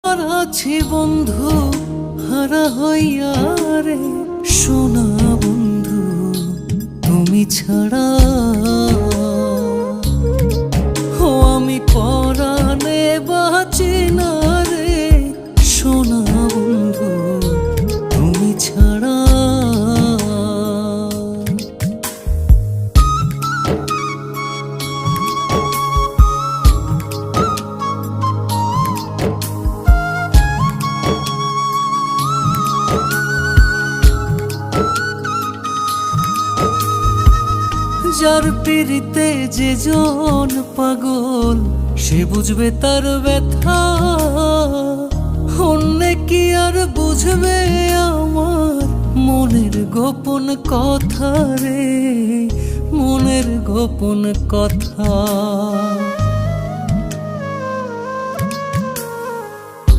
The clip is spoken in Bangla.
আর আছি বন্ধু হারা হইয়া রে, সোনা বন্ধু তুমি ছাড়া। ও আমি পরাণে বাঁচি না রে, সোনা বন্ধু তুমি ছাড়া। যার পিড়িতে যে জন পাগল, সে বুঝবে তার ব্যথা। অন্য কি আর বুঝবে আমার মনের গোপন কথা রে, মনের গোপন কথা।